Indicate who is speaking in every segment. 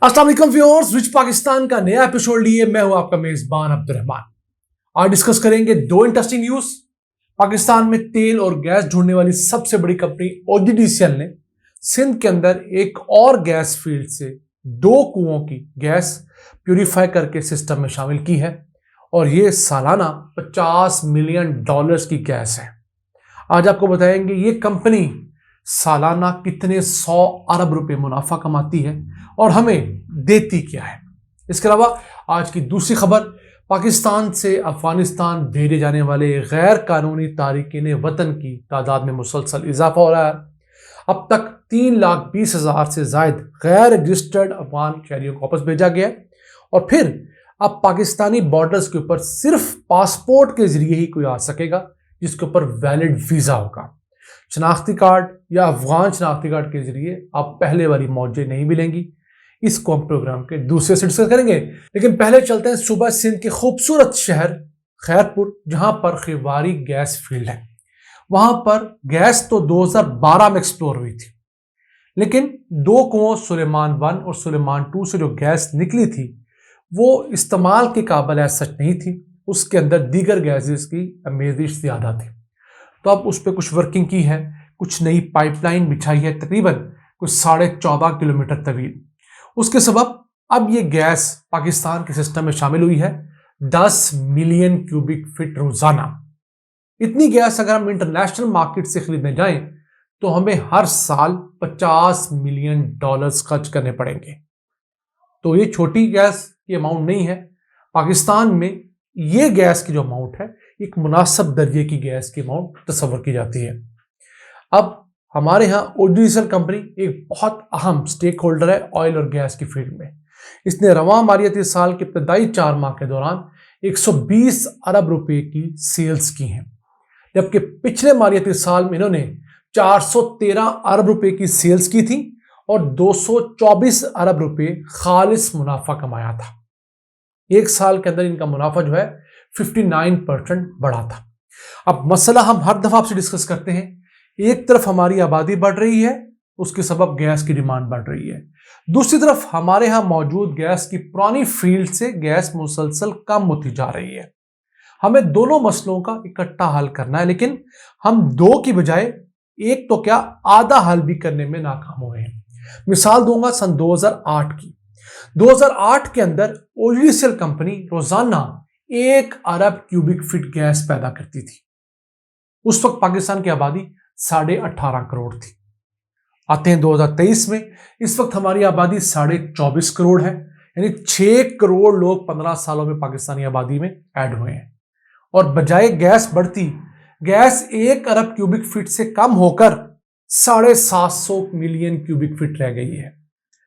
Speaker 1: अस्सलाम वालेकुम viewers, rich Pakistan का नया एपिसोड लिए मैं हूं आपका मेजबान अब्दुर्रहमान। आज डिस्कस करेंगे दो इंटरेस्टिंग न्यूज। पाकिस्तान में तेल और गैस ढूंढने वाली सबसे बड़ी कंपनी OGDCL ने सिंध के अंदर एक और गैस फील्ड से 2 कुओं की गैस प्यूरिफाई करके सिस्टम में शामिल की है और ये सालाना $50 मिलियन की गैस है। आज आपको बताएंगे ये कंपनी सालाना कितने 100 अरब रुपए मुनाफा कमाती है और हमें देती क्या है। इसके अलावा आज की दूसरी खबर, पाकिस्तान से अफगानिस्तान भेजे जाने वाले गैर कानूनी तारिकीन वतन की तादाद में मुसलसल इजाफा हो रहा है। अब तक 3,20,000 से जायद गैर रजिस्टर्ड अफगान शहरियों को वापस भेजा गया है और फिर अब पाकिस्तानी बॉर्डर्स के ऊपर सिर्फ पासपोर्ट के जरिए ही कोई आ सकेगा जिसके ऊपर वैलिड वीजा होगा। शनाख्ती कार्ड या अफगान शनाख्ती कार्ड के जरिए अब पहले वाली मौजें नहीं मिलेंगी। इसको हम प्रोग्राम के दूसरे से डिस्कस करेंगे, लेकिन पहले चलते हैं सूबा सिंध के खूबसूरत शहर खैरपुर, जहां पर खिवारी गैस फील्ड है। वहां पर गैस तो 2012 में एक्सप्लोर हुई थी, लेकिन 2 कुओं सुलेमान 1 और सुलेमान 2 से जो गैस निकली थी वो इस्तेमाल के काबिल ऐसा सच नहीं थी। उसके अंदर दीगर गैसेस की आमेजिश ज़्यादा थी। तो अब उस पर कुछ वर्किंग की है, कुछ नई पाइपलाइन बिछाई है, तकरीबन कुछ 14.5 किलोमीटर तवील। उसके सबब अब ये गैस पाकिस्तान के सिस्टम में शामिल हुई है 10 मिलियन क्यूबिक फीट रोजाना। इतनी गैस अगर हम इंटरनेशनल मार्केट से खरीदने जाएं तो हमें हर साल $50 मिलियन खर्च करने पड़ेंगे। तो ये छोटी गैस की अमाउंट नहीं है। पाकिस्तान में ये गैस की जो अमाउंट है एक मुनासिब दर्जे की गैस की अमाउंट तस्वर की जाती है। अब हमारे यहाँ OGDCL कंपनी एक बहुत अहम स्टेक होल्डर है ऑयल और गैस की फील्ड में। इसने रवां मालियाती साल के इब्तदाई 4 माह के दौरान 120 अरब रुपए की सेल्स की हैं, जबकि पिछले मालियाती साल में इन्होंने 413 अरब रुपए की सेल्स की थी और 224 अरब रुपए खालिस मुनाफा कमाया था। एक साल के अंदर इनका मुनाफा जो है 59% बढ़ा था। अब मसला हम हर दफा आपसे डिस्कस करते हैं, एक तरफ हमारी आबादी बढ़ रही है, उसके सबब गैस की डिमांड बढ़ रही है, दूसरी तरफ हमारे यहां मौजूद गैस की पुरानी फील्ड से गैस मुसलसल कम होती जा रही है। हमें दोनों मसलों का इकट्ठा हल करना है, लेकिन हम 2 की बजाय एक तो क्या आधा हल भी करने में नाकाम हुए हैं। मिसाल दूंगा सन 2008 की। 2008 के अंदर OGDCL कंपनी रोजाना 1 अरब क्यूबिक फीट गैस पैदा करती थी। उस वक्त पाकिस्तान की आबादी 18.5 करोड़ थी। आते हैं 2023 में, इस वक्त हमारी आबादी 24.5 करोड़ है, यानी 6 करोड़ लोग 15 सालों में पाकिस्तानी आबादी में ऐड हुए हैं और बजाय गैस बढ़ती, गैस 1 अरब क्यूबिक फीट से कम होकर 750 मिलियन क्यूबिक फीट रह गई है।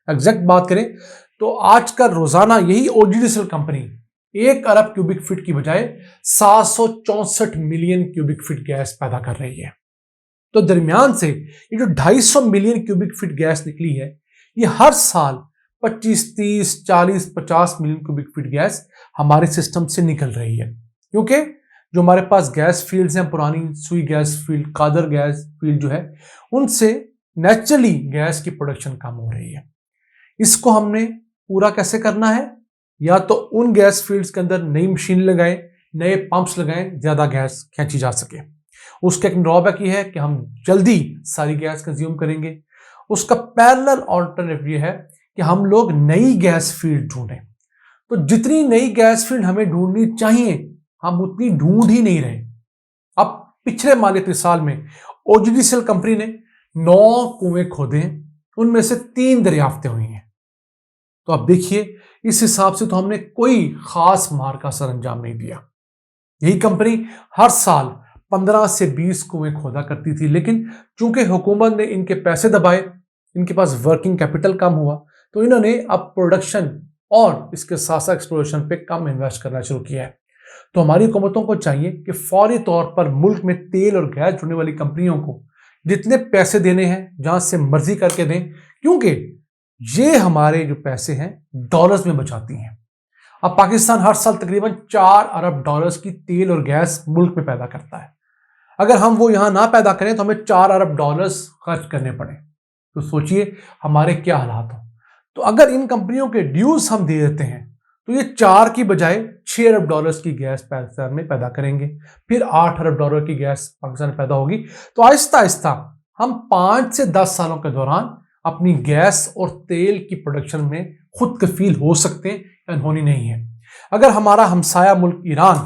Speaker 1: एग्जैक्ट बात करें तो आजकल रोजाना यही OGDCL कंपनी 1 अरब क्यूबिक फीट की बजाय 764 मिलियन क्यूबिक फीट गैस पैदा कर रही है। तो दरमियान से ये जो 250 मिलियन क्यूबिक फीट गैस निकली है, ये हर साल 25, 30, 40, 50 मिलियन क्यूबिक फीट गैस हमारे सिस्टम से निकल रही है, क्योंकि जो हमारे पास गैस फील्ड्स हैं, पुरानी Sui gas field, Qadir gas field जो है, उनसे नेचुरली गैस की प्रोडक्शन कम हो रही है। इसको हमने पूरा कैसे करना है? या तो उन गैस फील्ड्स के अंदर नई मशीन लगाएं, नए पंप्स लगाएं, ज्यादा गैस खींची जा सके। उसका एक ड्रॉबैक ये है कि हम जल्दी सारी गैस कंज्यूम करेंगे। उसका पैरेलल ऑल्टरनेटिव ये है कि हम लोग नई गैस फील्ड ढूंढें। तो जितनी नई गैस फील्ड हमें ढूंढनी चाहिए, हम उतनी ढूंढ ही नहीं रहे। अब पिछले मालियाती साल में OGDCL कंपनी ने 9 कुएं खोदे हैं, उनमें से 3 दरियाफ्तें हुई हैं। तो अब देखिए, इस हिसाब से तो हमने कोई खास मार का सरंजाम नहीं दिया। यही कंपनी हर साल 15 से 20 कुएं खोदा करती थी, लेकिन चूंकि हुकूमत ने इनके पैसे दबाए, इनके पास वर्किंग कैपिटल कम हुआ, तो इन्होंने अब प्रोडक्शन और इसके साथ साथ एक्सप्लोरेशन पे कम इन्वेस्ट करना शुरू किया है। तो हमारी हुकूमतों को चाहिए कि फौरी तौर पर मुल्क में तेल और गैस ढूंढने वाली कंपनियों को जितने पैसे देने हैं जहां से मर्जी करके दें, क्योंकि ये हमारे जो पैसे हैं डॉलर्स में बचाती हैं। अब पाकिस्तान हर साल तकरीबन 4 अरब डॉलर्स की तेल और गैस मुल्क में पैदा करता है। अगर हम वो यहां ना पैदा करें तो हमें 4 अरब डॉलर्स खर्च करने पड़े, तो सोचिए हमारे क्या हालात हो। तो अगर इन कंपनियों के ड्यूज हम दे देते हैं तो ये 4 की बजाय $6 अरब की गैस पाकिस्तान में पैदा करेंगे, फिर $8 अरब की गैस पाकिस्तान में पैदा होगी। तो आहिस्ता आहिस्ता हम 5 से 10 सालों के दौरान अपनी गैस और तेल की प्रोडक्शन में खुद कफील हो सकते हैं या होनी नहीं है। अगर हमारा हमसाया मुल्क ईरान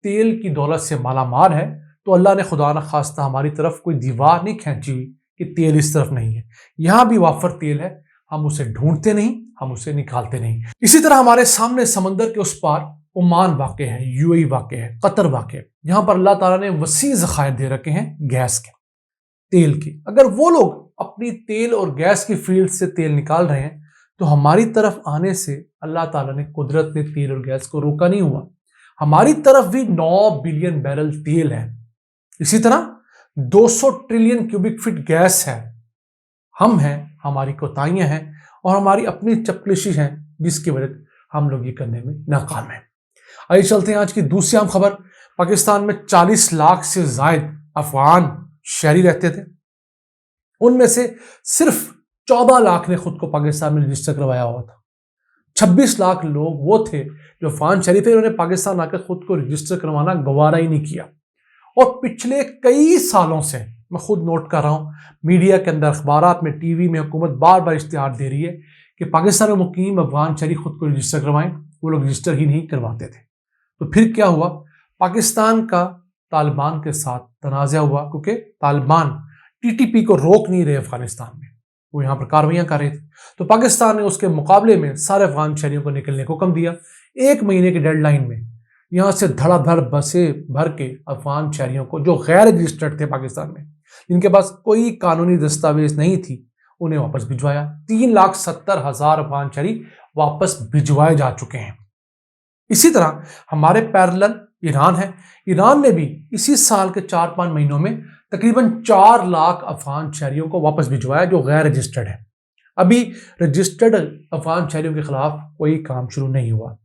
Speaker 1: तेल की दौलत से माला माल है तो अल्लाह ने खुदा न खास्ता हमारी तरफ कोई दीवार नहीं खींची हुई कि तेल इस तरफ नहीं है। यहाँ भी वाफर तेल है, हम उसे ढूंढते नहीं, हम उसे निकालते नहीं। इसी तरह हमारे सामने समंदर के उस पार ओमान वाक़ है, यूएई वाक़ है, कतर वाक़ है। यहाँ पर अल्लाह ताला ने वसी ज़खायर दे रखे हैं गैस के, तेल के। अगर वो लोग अपनी तेल और गैस की फील्ड से तेल निकाल रहे हैं तो हमारी तरफ आने से अल्लाह ताला ने, कुदरत ने तेल और गैस को रोका नहीं हुआ। हमारी तरफ भी 9 बिलियन बैरल तेल है, इसी तरह 200 ट्रिलियन क्यूबिक फीट गैस है। हम हैं, हमारी कोताहियां हैं और हमारी अपनी चपलिशी हैं जिसकी वजह हम लोग ये करने में नाकाम हैं। आइए चलते हैं आज की दूसरी अहम खबर। पाकिस्तान में 40 लाख से जायद अफगान शहरी रहते थे, उनमें से सिर्फ 14 लाख ने खुद को पाकिस्तान में रजिस्टर करवाया हुआ था। 26 लाख लोग वो थे जो अफगान शहरी थे, उन्होंने पाकिस्तान आकर खुद को रजिस्टर करवाना गवारा ही नहीं किया। और पिछले कई सालों से मैं खुद नोट कर रहा हूँ, मीडिया के अंदर, अखबारात में, टीवी में हुकूमत बार बार इश्तिहार दे रही है कि पाकिस्तान में मुकीम अफगान शहरी खुद को रजिस्टर करवाएं। वो लोग रजिस्टर ही नहीं करवाते थे। तो फिर क्या हुआ, पाकिस्तान का तालिबान के साथ तनाज़ा हुआ, क्योंकि तालिबान टीटीपी को रोक नहीं रहे अफगानिस्तान में, वो यहाँ पर कार्रवाइयाँ कर रहे थे। तो पाकिस्तान ने उसके मुकाबले में सारे अफगान शहरियों को निकलने को हुक्म दिया। 1 महीने की डेडलाइन में यहाँ से धड़ाधड़ बसें भर के अफगान शहरियों को, जो गैर रजिस्टर्ड थे पाकिस्तान में, जिनके पास कोई कानूनी दस्तावेज नहीं थी, उन्हें वापस भिजवाया। 3,70,000 अफगान शहरी वापस भिजवाए जा चुके हैं। इसी तरह हमारे पैरेलल ईरान है। ईरान ने भी इसी साल के 4-5 महीनों में तकरीबन 4 लाख अफगान शहरियों को वापस भिजवाया जो गैर रजिस्टर्ड है। अभी रजिस्टर्ड अफगान शहरियों के खिलाफ कोई काम शुरू नहीं हुआ।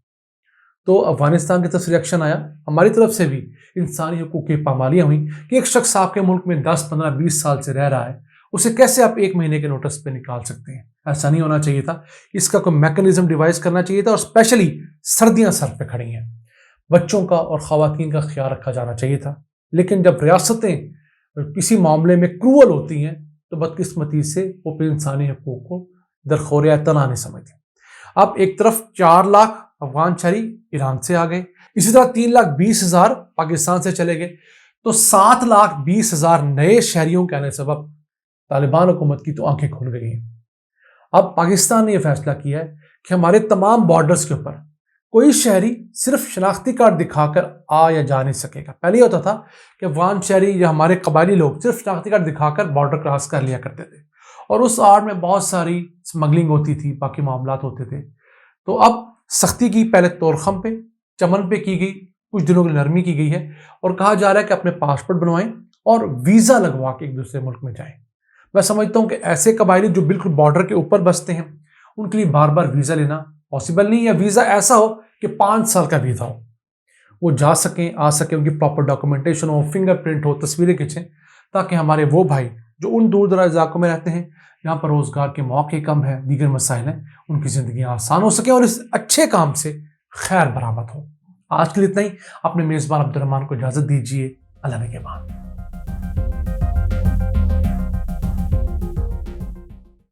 Speaker 1: तो अफगानिस्तान की तरफ से रिएक्शन आया, हमारी तरफ से भी इंसानी हुकूक की पामालियाँ हुई कि एक शख्स आपके मुल्क में 10, 15, 20 साल से रह रहा है, उसे कैसे आप 1 महीने के नोटिस पे निकाल सकते हैं। ऐसा नहीं होना चाहिए था, इसका कोई मैकेनिज्म डिवाइस करना चाहिए था। और स्पेशली सर्दियाँ सर पे खड़ी हैं, बच्चों का और ख़वातीन का ख्याल रखा जाना चाहिए था। लेकिन जब रियासतें किसी मामले में क्रूअल होती हैं तो बदकिस्मती से वो अपने इंसानी हुकूक को दरखोर या तना नहीं समझते। अब एक तरफ 4 लाख अफगान शहरी ईरान से आ गए, इसी तरह 3,20,000 पाकिस्तान से चले गए, तो 7,20,000 नए शहरियों के आने सबब तालिबान हुकूमत की तो आंखें खुल गई हैं। अब पाकिस्तान ने यह फैसला किया है कि हमारे तमाम बॉर्डर्स के ऊपर कोई शहरी सिर्फ शनाख्ती कार्ड दिखाकर आ या जा नहीं सकेगा। पहले होता था कि अफगान शहरी या हमारे कबायली लोग सिर्फ शनाख्ती कार्ड दिखाकर बॉर्डर क्रॉस कर लिया करते थे और उस आड़ में बहुत सारी स्मगलिंग होती थी, बाकी मामलात होते थे। तो अब सख्ती की पहले तोरखम पे, चमन पे की गई, कुछ दिनों की नरमी की गई है और कहा जा रहा है कि अपने पासपोर्ट बनवाएं और वीज़ा लगवा के एक दूसरे मुल्क में जाएं। मैं समझता हूं कि ऐसे कबायली जो बिल्कुल बॉर्डर के ऊपर बसते हैं उनके लिए बार बार वीज़ा लेना पॉसिबल नहीं, या वीज़ा ऐसा हो कि 5 साल का वीज़ा हो, वो जा सकें, आ सकें, उनकी प्रॉपर डॉक्यूमेंटेशन हो, फिंगरप्रिंट हो, तस्वीरें खींचें, ताकि हमारे वो भाई जो उन दूर दराज इलाकों में रहते हैं, यहाँ पर रोज़गार के मौके कम है, दीगर मसाइल हैं, उनकी ज़िंदगी आसान हो सके और इस अच्छे काम से खैर बरामद हो। आज के लिए इतना ही। अपने मेज़बान अब्दुल रहमान को इजाज़त दीजिए। अल्लाह के बाद।